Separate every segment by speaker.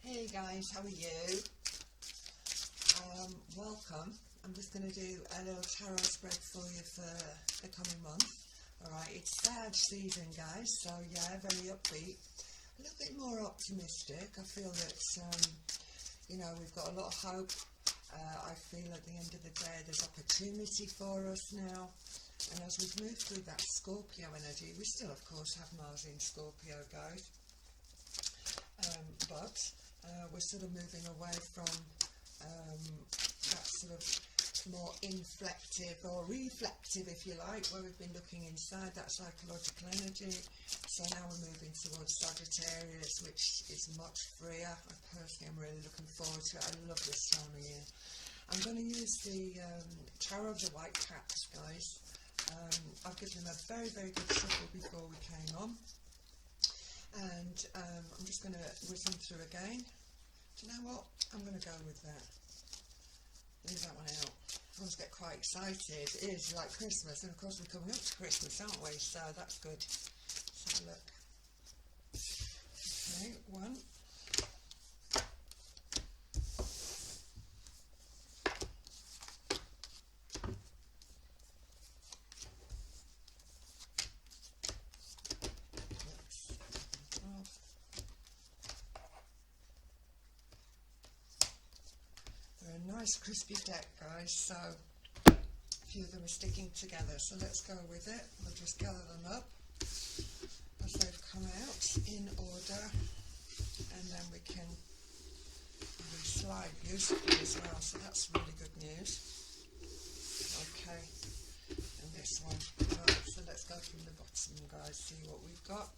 Speaker 1: Hey guys, how are you? Welcome. I'm just going to do a little tarot spread for you for the coming month. Alright, it's Sag season guys, so yeah, very upbeat. A little bit more optimistic. I feel that, we've got a lot of hope. I feel at the end of the day there's opportunity for us now. And as we've moved through that Scorpio energy, we still of course have Mars in Scorpio guys. But we're sort of moving away from that sort of more inflective or reflective, if you like, where we've been looking inside that psychological energy. So now we're moving towards Sagittarius, which is much freer. I personally am really looking forward to it. I love this time of year. I'm going to use the Tarot of the White Cats, guys. I've given them a very, very good shuffle before we came on. And I'm just going to whiz them through again. Do you know what? I'm going to go with that. Leave that one out. I always get quite excited. It is like Christmas, and of course we're coming up to Christmas, aren't we? So that's good. Let's have a look. Okay, one. Nice crispy deck guys, so a few of them are sticking together, so let's go with it. We'll just gather them up as they've come out in order, and then we can slide beautifully as well, so that's really good news. Okay, and this one, right, so let's go from the bottom guys, see what we've got.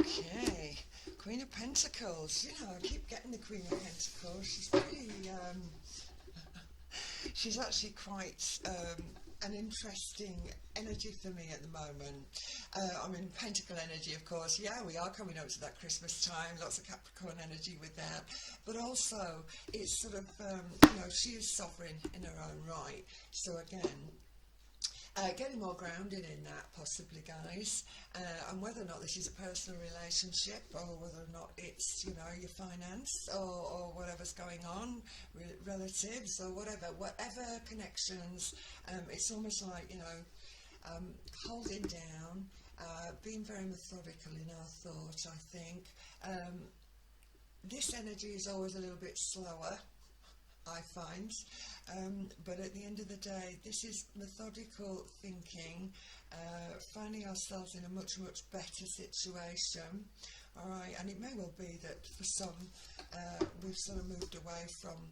Speaker 1: Okay, Queen of Pentacles. You know, I keep getting the Queen of Pentacles. She's really, she's actually quite an interesting energy for me at the moment. I mean, Pentacle energy, of course. Yeah, we are coming up to that Christmas time. Lots of Capricorn energy with that. But also, it's sort of, she is sovereign in her own right. So again, getting more grounded in that possibly guys, and whether or not this is a personal relationship or whether or not it's your finance or whatever's going on, relatives or whatever connections, it's almost like holding down, being very methodical in our thought. I think this energy is always a little bit slower, I find, but at the end of the day this is methodical thinking, finding ourselves in a much better situation. Alright, and it may well be that for some we've sort of moved away from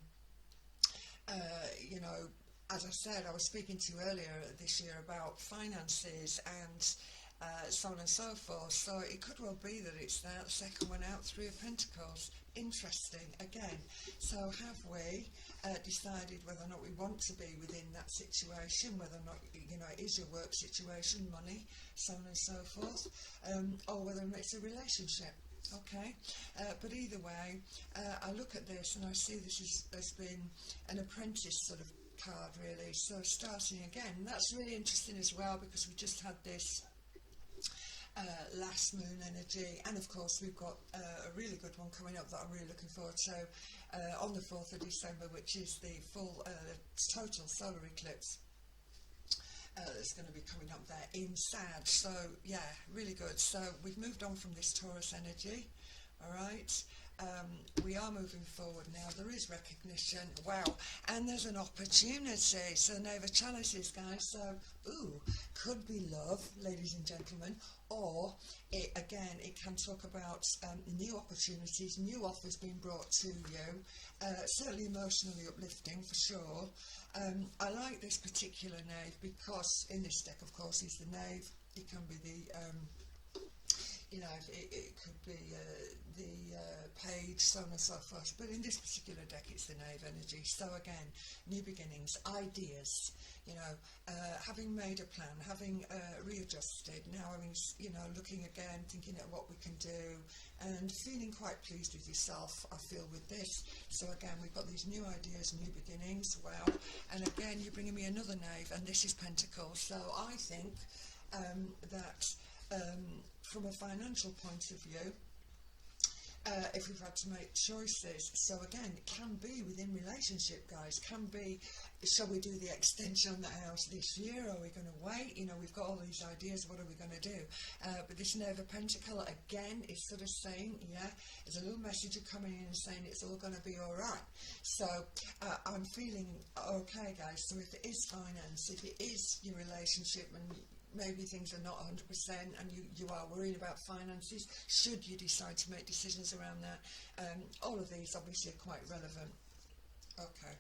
Speaker 1: as I said, I was speaking to you earlier this year about finances and so on and so forth, so it could well be that it's that second one out, Three of Pentacles. Interesting again. So have we decided whether or not we want to be within that situation, whether or not it is your work situation, money, so on and so forth, or whether or not it's a relationship. Okay, but either way, I look at this and I see this has been an apprentice sort of card really, so starting again. That's really interesting as well, because we just had this last moon energy, and of course we've got a really good one coming up that I'm really looking forward to on the 4th of December, which is the full total solar eclipse that's going to be coming up there in Sag. So yeah, really good. So we've moved on from this Taurus energy. Alright, we are moving forward now. There is recognition, wow, and there's an opportunity. So Knave of Chalices guys, so could be love, ladies and gentlemen, or it can talk about new opportunities, new offers being brought to you, certainly emotionally uplifting for sure. I like this particular knave because in this deck of course is the knave. It can be the it could be the page, so on and so forth, but in this particular deck it's the knave energy. So again, new beginnings, ideas, having made a plan, having readjusted, now having, looking again, thinking at what we can do, and feeling quite pleased with yourself, I feel, with this. So again, we've got these new ideas, new beginnings, wow, and again, you're bringing me another knave, and this is Pentacles. So I think that from a financial point of view, if we've had to make choices. So again, it can be within relationship, guys, can be, shall we do the extension on the house this year, or are we going to wait? You know, we've got all these ideas, what are we going to do? But this Knave of Pentacle, again, is sort of saying, yeah, there's a little message coming in and saying it's all going to be all right. So I'm feeling okay, guys. So if it is finance, if it is your relationship, and maybe things are not 100% and you are worried about finances, should you decide to make decisions around that, all of these obviously are quite relevant. Okay.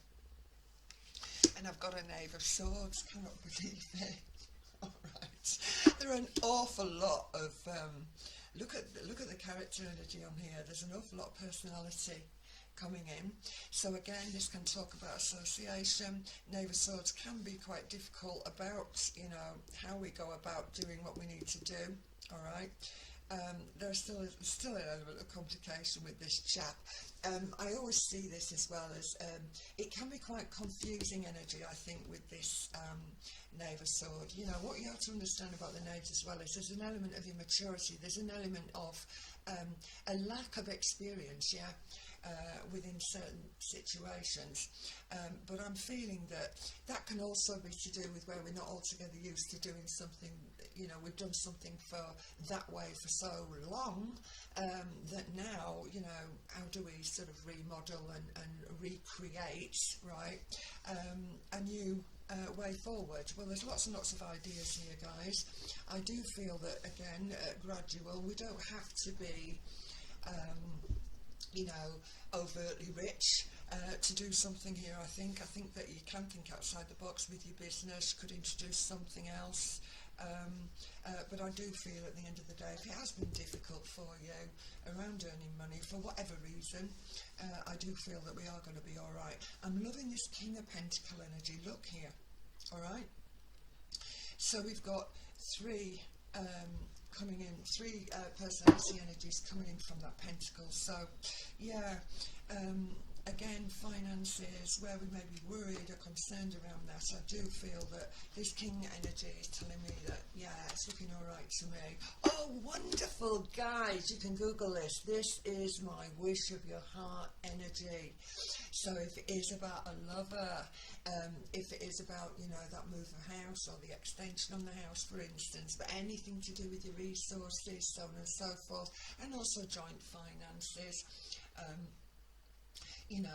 Speaker 1: And I've got a Knave of Swords, cannot believe it. Alright. There are an awful lot of, look at the character energy on here, there's an awful lot of personality coming in. So again, this can talk about association. Knave of Swords can be quite difficult about, you know, how we go about doing what we need to do. All right. There's still an element of complication with this chap. I always see this as well as it can be quite confusing energy, I think, with this Knave of Sword. You know, what you have to understand about the Knaves as well is there's an element of immaturity, there's an element of a lack of experience, yeah, within certain situations. But I'm feeling that can also be to do with where we're not altogether used to doing something. You know, we've done something for that way for so long that now, you know, how do we sort of remodel and recreate, right, a new way forward? Well, there's lots and lots of ideas here, guys. I do feel that, again, gradual. We don't have to be you know, overtly rich to do something here. I think that you can think outside the box with your business. You could introduce something else. But I do feel at the end of the day, if it has been difficult for you around earning money for whatever reason, I do feel that we are going to be all right. I'm loving this King of Pentacle energy. Look here. All right. So we've got three coming in, three personality energies coming in from that pentacle. So yeah, again, finances, where we may be worried or concerned around that, I do feel that this King energy is telling me that, yeah, it's looking all right to me. Oh, wonderful, guys, you can Google this. This is my wish of your heart energy. So if it is about a lover, if it is about, you know, that move of house or the extension on the house, for instance, but anything to do with your resources, so on and so forth, and also joint finances, you know,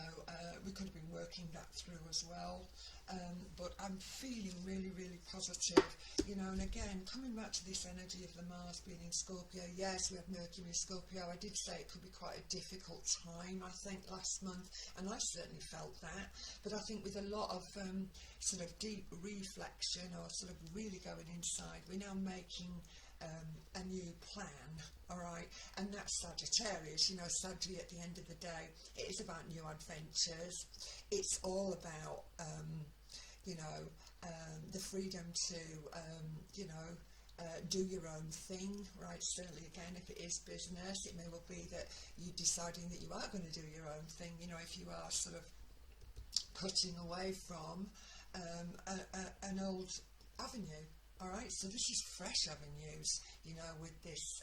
Speaker 1: we could have been working that through as well. But I'm feeling really, really positive, you know. And again, coming back to this energy of the Mars being in Scorpio, yes, we have Mercury in Scorpio. I did say it could be quite a difficult time, I think, last month, and I certainly felt that. But I think with a lot of sort of deep reflection, or sort of really going inside, we're now making a new plan, all right, and that's Sagittarius. You know, Sagittarius, at the end of the day, it is about new adventures. It's all about you know, the freedom to you know, do your own thing, right? Certainly, again, if it is business, it may well be that you're deciding that you are going to do your own thing. You know, if you are sort of cutting away from an old avenue. Alright, so this is fresh avenues, you know, with this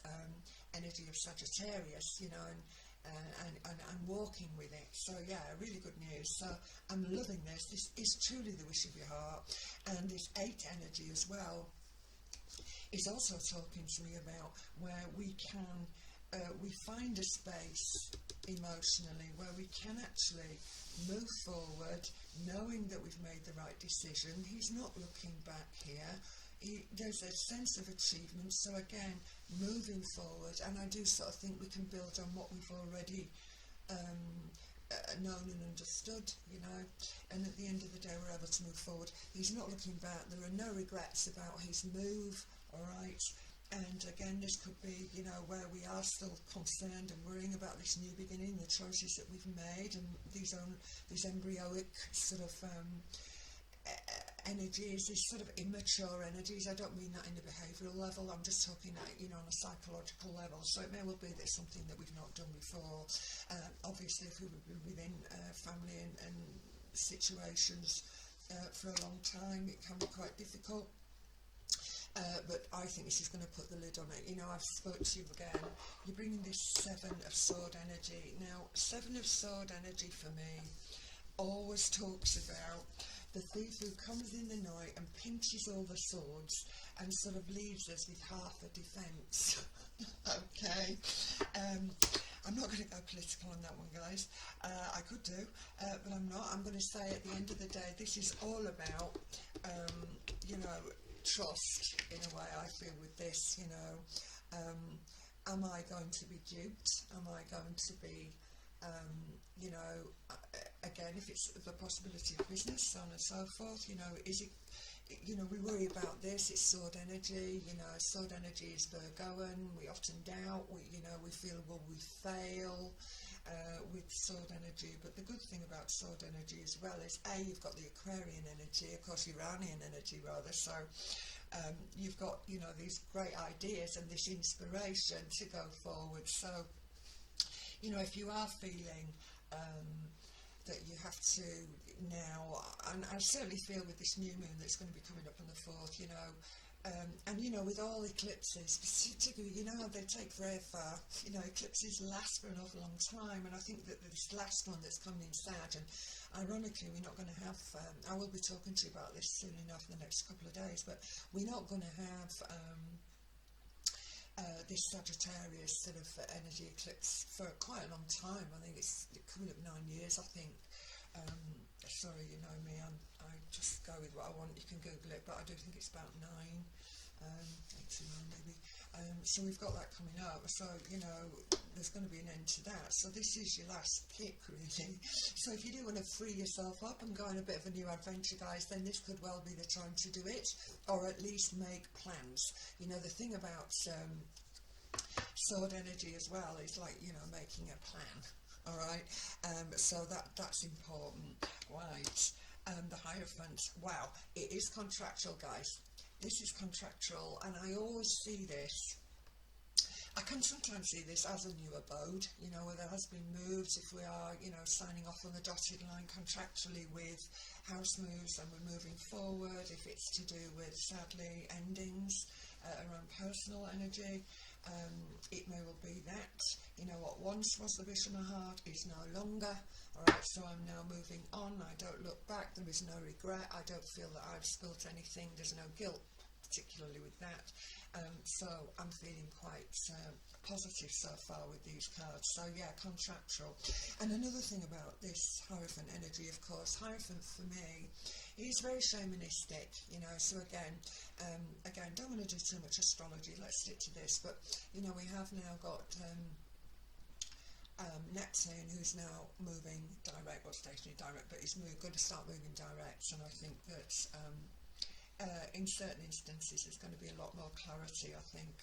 Speaker 1: energy of Sagittarius, you know, and walking with it. So yeah, really good news. So I'm loving this. This is truly the wish of your heart. And this 8 energy as well is also talking to me about where we can we find a space emotionally where we can actually move forward, knowing that we've made the right decision. He's not looking back here. There's a sense of achievement. So again, moving forward, and I do sort of think we can build on what we've already known and understood, you know, and at the end of the day we're able to move forward. He's not looking back. There are no regrets about his move, all right. And again, this could be, you know, where we are still concerned and worrying about this new beginning, the choices that we've made, and these embryonic sort of energies, these sort of immature energies. I don't mean that in a behavioural level, I'm just talking at, you know, on a psychological level. So it may well be there's something that we've not done before. Obviously, if we were within family and situations for a long time, it can be quite difficult. but I think this is going to put the lid on it. You know, I've spoke to you again. You're bringing this Seven of Sword energy. Now, Seven of Sword energy for me always talks about the thief who comes in the night and pinches all the swords and sort of leaves us with half a defence. Okay. I'm not going to go political on that one, guys. I could do, but I'm not. I'm going to say at the end of the day, this is all about, you know, trust in a way. I feel with this, you know, am I going to be duped? Am I going to be, you know, again, if it's the possibility of business, so on and so forth, you know, is it, you know, we worry about this, it's sword energy, you know, sword energy is Virgoan, we often doubt, you know, we feel, will we fail with sword energy, but the good thing about sword energy as well is, A, you've got the Aquarian energy, of course, Uranian energy rather, so you've got, you know, these great ideas and this inspiration to go forward. So, you know, if you are feeling that you have to now, and I certainly feel with this new moon that's going to be coming up on the 4th, you know, and you know, with all eclipses, particularly, you know how they take forever, you know, eclipses last for an awful long time, and I think that this last one that's coming in Sag, and ironically we're not going to have, I will be talking to you about this soon enough in the next couple of days, but we're not going to have this Sagittarius sort of energy eclipse for quite a long time. I think it's coming up 9 years, I think. Sorry, you know me, I just go with what I want. You can Google it, but I do think it's about 9, 8 to 9 maybe. So we've got that coming up, so, you know, there's going to be an end to that. So this is your last pick, really. So if you do want to free yourself up and go on a bit of a new adventure, guys, then this could well be the time to do it, or at least make plans. You know, the thing about sword energy as well is, like, you know, making a plan. All right, so that's important. Right, the Hierophant. Wow, it is contractual, guys. This is contractual, and I always see this. I can sometimes see this as a new abode, you know, where there has been moves, if we are, you know, signing off on the dotted line contractually with house moves and we're moving forward, if it's to do with, sadly, endings around personal energy. It may well be that, you know, what once was the vision of heart is no longer. Alright, so I'm now moving on. I don't look back, there is no regret, I don't feel that I've spilt anything, there's no guilt, particularly with that. So I'm feeling quite positive so far with these cards. So yeah, contractual. And another thing about this Hierophant energy, of course, Hierophant for me is very shamanistic, you know. So again, don't want to do too much astrology, let's stick to this, but you know, we have now got Neptune, who's now moving direct, or stationary direct, but he's going to start moving direct, and I think that in certain instances there's going to be a lot more clarity, I think,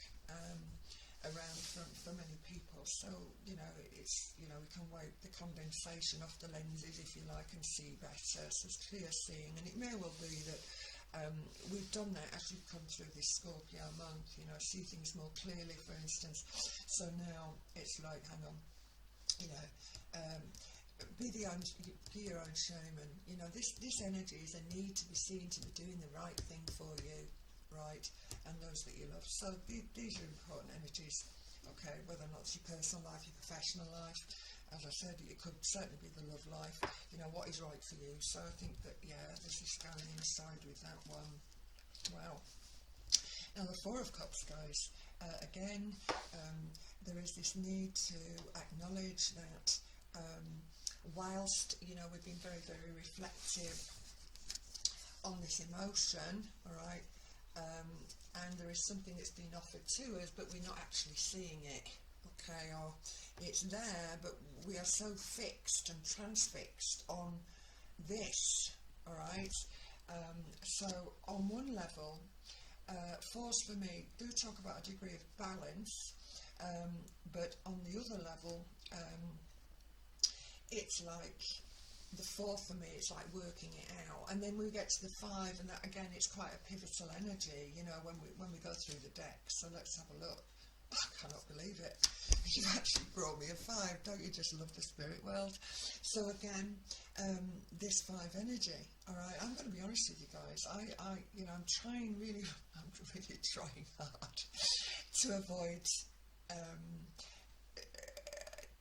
Speaker 1: around for many people. So, you know, it's, you know, we can wipe the condensation off the lenses, if you like, and see better, so it's clear seeing, and it may well be that we've done that as we've come through this Scorpio month, you know, see things more clearly, for instance. So now it's like, hang on, you know, be your own shaman. You know, this energy is a need to be seen to be doing the right thing for you, right, and those that you love. So these are important energies, okay, whether or not it's your personal life, your professional life. As I said, it could certainly be the love life, you know, what is right for you. So I think that, yeah, this is going inside with that one. Wow. Now the Four of Cups, guys, again, there is this need to acknowledge that whilst, you know, we've been very, very reflective on this emotion, all right, and there is something that's been offered to us, but we're not actually seeing it, okay, or it's there, but we are so fixed and transfixed on this, all right. So on one level, fours for me do talk about a degree of balance, but on the other level, it's like the four for me, it's like working it out, and then we get to the five, and that again, it's quite a pivotal energy, you know, when we go through the deck. So let's have a look. I cannot believe it. you've actually brought me a 5. Don't you just love the spirit world? So again, this 5 energy. All right, I'm going to be honest with you guys. I'm trying really, I'm really trying hard to avoid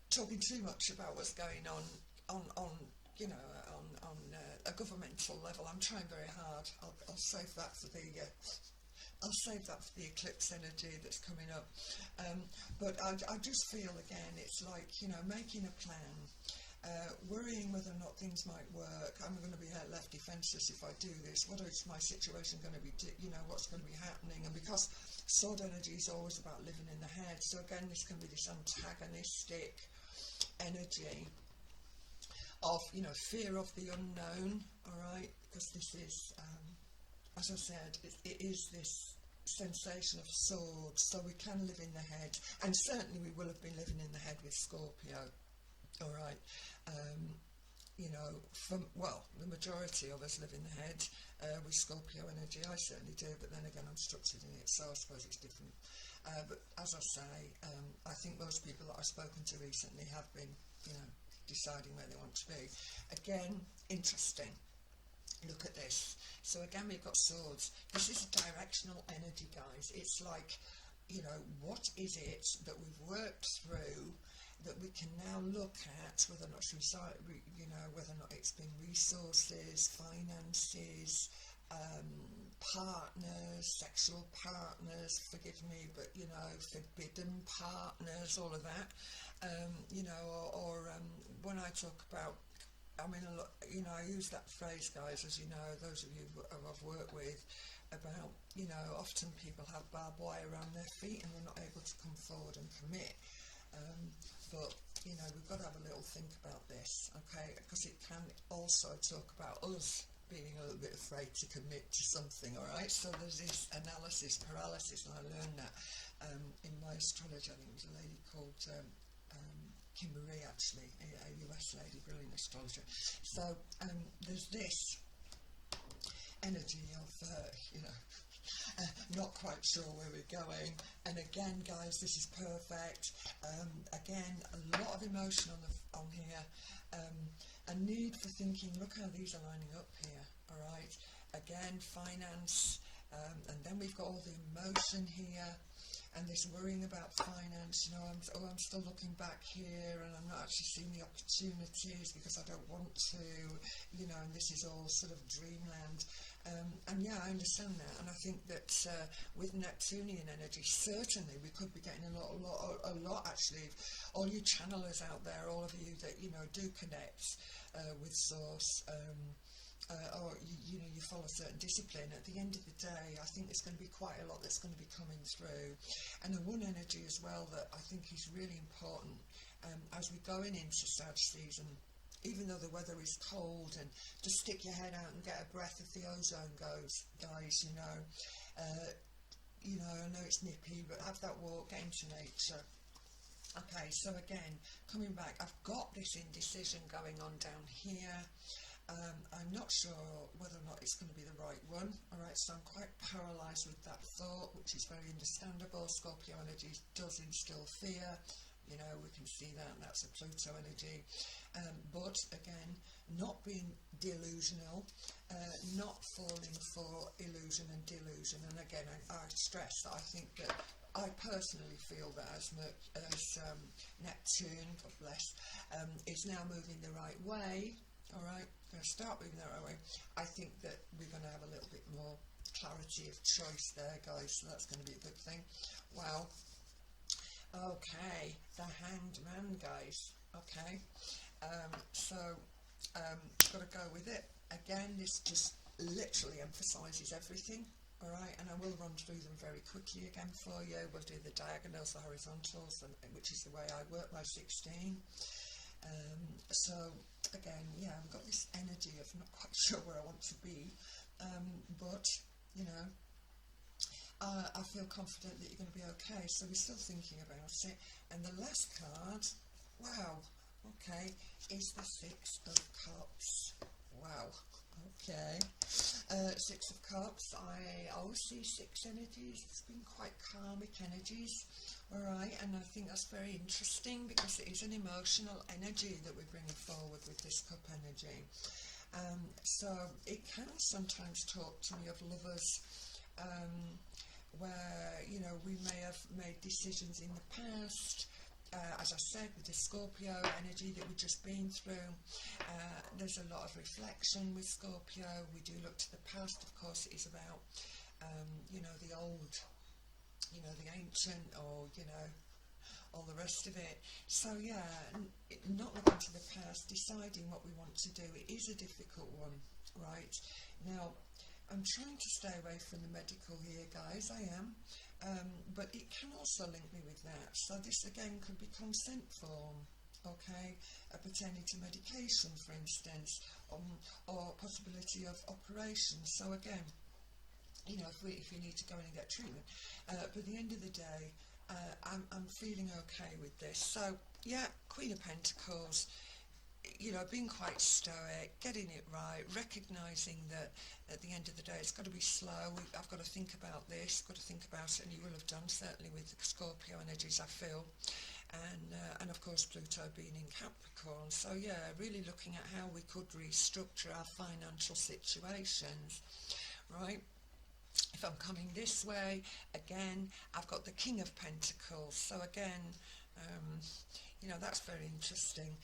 Speaker 1: talking too much about what's going on a governmental level. I'm trying very hard. I'll save that for the eclipse energy that's coming up. But I just feel again, it's like, making a plan, worrying whether or not things might work. I'm going to be left defenceless if I do this. What is my situation going to be? What's going to be happening? And because sword energy is always about living in the head, so again, this can be this antagonistic energy of fear of the unknown. All right, because this is as I said, it is this sensation of swords, so we can live in the head, and certainly we will have been living in the head with Scorpio. All right, the majority of us live in the head with Scorpio energy. I certainly do, but then again, I'm structured in it, so I suppose it's different. But as I say, I think most people that I've spoken to recently have been, deciding where they want to be. Again, interesting. Look at this. So again, we've got swords. This is a directional energy, guys. It's like, what is it that we've worked through that we can now look at, whether or not whether or not it's been resources, finances, partners, sexual partners, forgive me, but forbidden partners, all of that, or when I talk about, I use that phrase, guys, as you know, those of you who I've worked with, about, often people have barbed wire around their feet and they're not able to come forward and commit. But we've got to have a little think about this, okay, because it can also talk about us being a little bit afraid to commit to something. All right, so there's this analysis paralysis, and I learned that in my astrology. I think it was a lady called Kimberly, actually, a US lady, brilliant astrologer. So there's this energy of not quite sure where we're going, and again, guys, this is perfect. Again, a lot of emotion on here, a need for thinking. Look how these are lining up here. All right, again, finance, and then we've got all the emotion here, and this worrying about finance. I'm still looking back here, and I'm not actually seeing the opportunities because I don't want to, and this is all sort of dreamland. And yeah, I understand that, and I think that with Neptunian energy, certainly we could be getting a lot actually. All you channelers out there, all of you that do connect with Source, or you follow a certain discipline. At the end of the day, I think there's going to be quite a lot that's going to be coming through, and the one energy as well that I think is really important as we're going into Sag season. Even though the weather is cold, and just stick your head out and get a breath if the ozone goes, guys, I know it's nippy, but have that walk, get into nature. Okay, so again, coming back, I've got this indecision going on down here. I'm not sure whether or not it's going to be the right one. All right, so I'm quite paralysed with that thought, which is very understandable. Scorpio energy does instill fear. We can see that, that's a Pluto energy. But again, not being delusional, not falling for illusion and delusion. And again, I stress that I think that I personally feel that as Neptune, God bless, is now moving the right way. All right, going to start moving the right way. I think that we're going to have a little bit more clarity of choice there, guys. So that's going to be a good thing. Wow. Okay, the Hanged Man, guys. Okay, got to go with it. Again, this just literally emphasises everything. All right, and I will run through them very quickly again for you. We'll do the diagonals, the horizontals, which is the way I work my 16. So again, yeah, I've got this energy of not quite sure where I want to be, but I feel confident that you're going to be okay, so we're still thinking about it. And the last card, wow, okay, is the Six of Cups. Wow, Okay. Six of Cups. I always see six energies. It's been quite karmic energies. Alright, and I think that's very interesting because it is an emotional energy that we're bringing forward with this cup energy. So it can sometimes talk to me of lovers where, you know, we may have made decisions in the past. As I said, with the Scorpio energy that we've just been through, there's a lot of reflection with Scorpio. We do look to the past. Of course, it is about, you know, the old, you know, the ancient, or, you know, all the rest of it. So yeah, not looking to the past, deciding what we want to do. It is a difficult one, right? Now, I'm trying to stay away from the medical here, guys, I am. But it can also link me with that. So this again could be consent form, okay, pertaining to medication, for instance, or possibility of operation. So again, you know, if we need to go in and get treatment. But at the end of the day, I'm feeling okay with this. So yeah, Queen of Pentacles, you know, being quite stoic, getting it right, recognising that at the end of the day it's got to be slow. I've got to think about this, got to think about it, and you will have done, certainly with the Scorpio energies, I feel. And of course Pluto being in Capricorn. So yeah, really looking at how we could restructure our financial situations, right? If I'm coming this way, again, I've got the King of Pentacles. So again, you know, that's very interesting.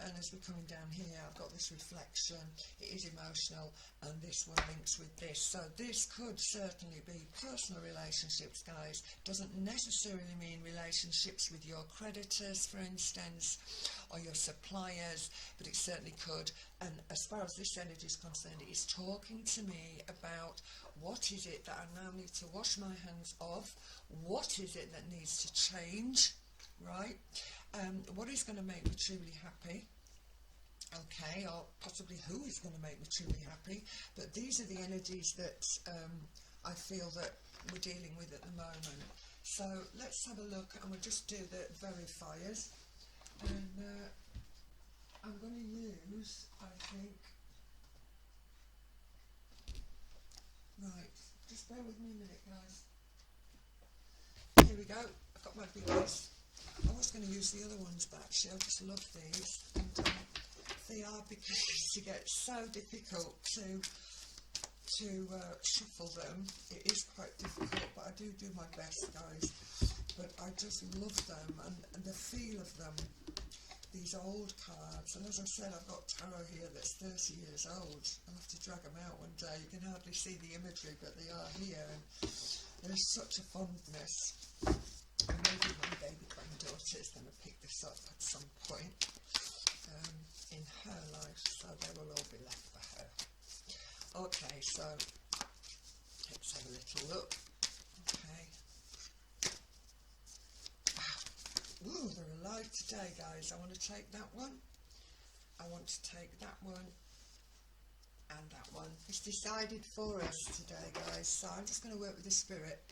Speaker 1: And as we're coming down here, I've got this reflection. It is emotional, and this one links with this. So this could certainly be personal relationships, guys. Doesn't necessarily mean relationships with your creditors, for instance, or your suppliers, but it certainly could. And as far as this energy is concerned, it is talking to me about what is it that I now need to wash my hands of, what is it that needs to change, right? What is going to make me truly happy, okay, or possibly who is going to make me truly happy. But these are the energies that I feel that we're dealing with at the moment. So let's have a look, and we'll just do the verifiers. And I'm going to use, I think, right, just bear with me a minute, guys. Here we go, I've got my beads. I was going to use the other ones, but actually I just love these, and they are beginning to get so difficult to shuffle them. It is quite difficult, but I do my best, guys. But I just love them, and the feel of them, these old cards. And as I said, I've got tarot here that's 30 years old. I'll have to drag them out one day. You can hardly see the imagery, but they are here, and there's such a fondness. And maybe my baby granddaughter is going to pick this up at some point in her life, so they will all be left for her. Okay, so let's have a little look. Okay. Wow. Ooh, they're alive today, guys. I want to take that one. I want to take that one. And that one. It's decided for us today, guys. So I'm just going to work with the spirit.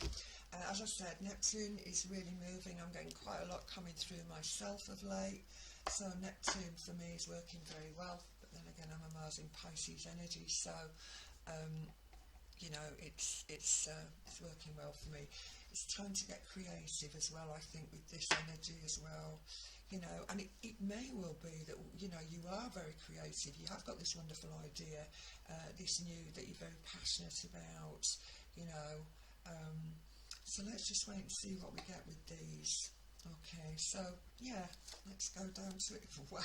Speaker 1: As I said, Neptune is really moving. I'm getting quite a lot coming through myself of late. So Neptune for me is working very well. But then again, I'm a Mars in Pisces energy. So, you know, it's working well for me. It's time to get creative as well, I think, with this energy as well. You know, and it may well be that, you know, you are very creative. You have got this wonderful idea, this new that you're very passionate about, you know. So let's just wait and see what we get with these. Okay, so yeah, let's go down to it. Wow.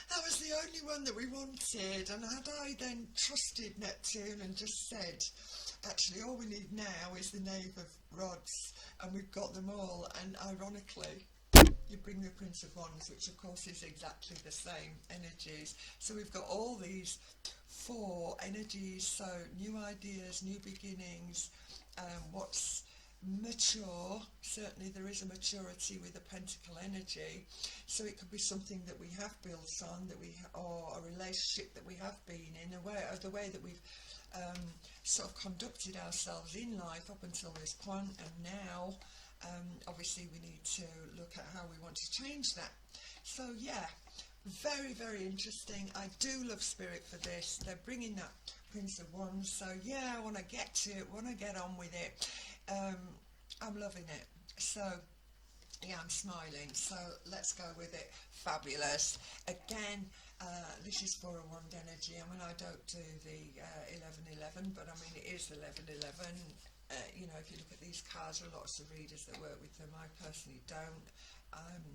Speaker 1: That was the only one that we wanted. And had I then trusted Neptune and just said, actually all we need now is the Knave of Rods, and we've got them all, and ironically you bring the Prince of Wands, which of course is exactly the same energies. So we've got all these four energies, so new ideas, new beginnings, what's mature. Certainly there is a maturity with the Pentacle energy, so it could be something that we have built on, that or a relationship that we have been in, the way that we've sort of conducted ourselves in life up until this point, and now obviously we need to look at how we want to change that. So yeah, Very, very interesting. I do love Spirit for this. They're bringing that Prince of Wands, so yeah, I want to get to it, want to get on with it. Um, I'm loving it. So yeah, I'm smiling. So let's go with it. Fabulous. Again, this is for a wand energy. I mean, I don't do the 1111, but I mean, it is 1111. You know, if you look at these cards, there are lots of readers that work with them. I personally don't. Um,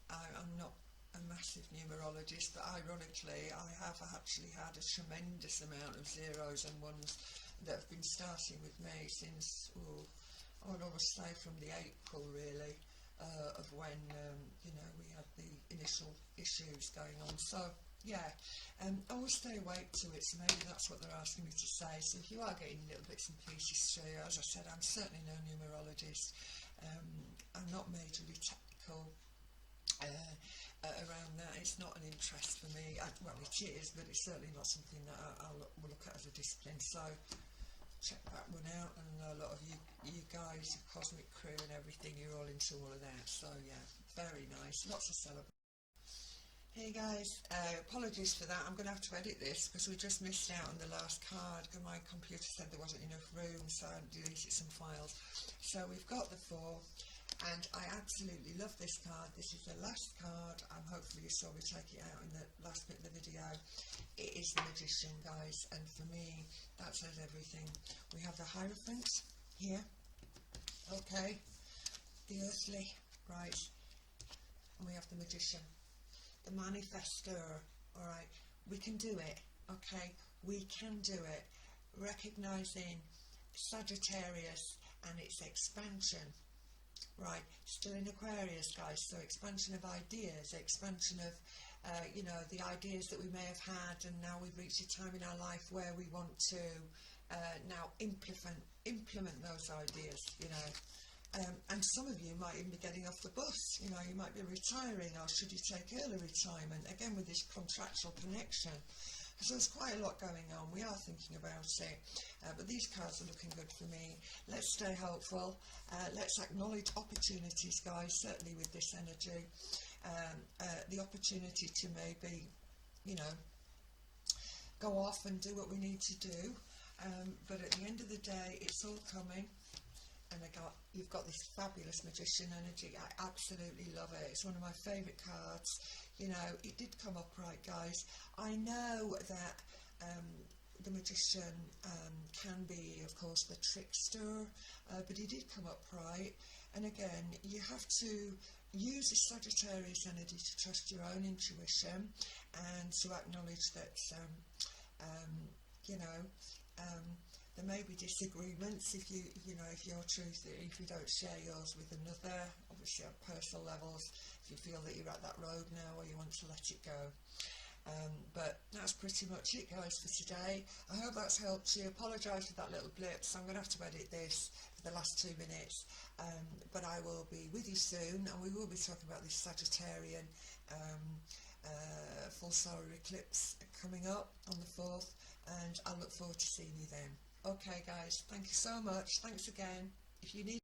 Speaker 1: I'm not a massive numerologist, but ironically, I have actually had a tremendous amount of zeros and ones that have been starting with me since, oh, I would almost say from the April really, of when you know, we had the initial issues going on. So yeah, I will stay awake to it. So maybe that's what they're asking me to say. So if you are getting little bits and pieces through, as I said, I'm certainly no numerologist. I'm not majorly technical. Around that, it's not an interest for me. Well, it is, but it's certainly not something that I'll look at as a discipline. So check that one out. And I know a lot of you guys, your Cosmic Crew and everything, you're all into all of that. So yeah, very nice. Lots of celebrations. Hey guys, apologies for that. I'm going to have to edit this because we just missed out on the last card because my computer said there wasn't enough room, so I deleted some files. So we've got the 4. And I absolutely love this card. This is the last card, and hopefully you saw me take it out in the last bit of the video. It is the Magician, guys, and for me, that says everything. We have the Hierophant here, okay, the Earthly, right, and we have the Magician, the Manifestor, alright. We can do it, okay, we can do it. Recognising Sagittarius and its expansion. Right, still in Aquarius, guys, so expansion of ideas, expansion of, you know, the ideas that we may have had, and now we've reached a time in our life where we want to now implement those ideas, you know. And some of you might even be getting off the bus, you know, you might be retiring, or should you take early retirement, again with this contractual connection. So there's quite a lot going on. We are thinking about it, but these cards are looking good for me. Let's stay hopeful. Let's acknowledge opportunities, guys, certainly with this energy. The opportunity to maybe, you know, go off and do what we need to do. But at the end of the day, it's all coming. And you've got this fabulous Magician energy. I absolutely love it. It's one of my favourite cards. You know, it did come up right, guys. I know that the Magician can be, of course, the trickster, but he did come up right. And again, you have to use the Sagittarius energy to trust your own intuition and to acknowledge that, you know, there may be disagreements if if your truth, if you don't share yours with another, obviously at personal levels, if you feel that you're at that road now or you want to let it go. But that's pretty much it, guys, for today. I hope that's helped you. Apologise for that little blip, so I'm going to have to edit this for the last 2 minutes. But I will be with you soon, and we will be talking about this Sagittarian full solar eclipse coming up on the 4th, and I look forward to seeing you then. Okay, guys, thank you so much. Thanks again. If you need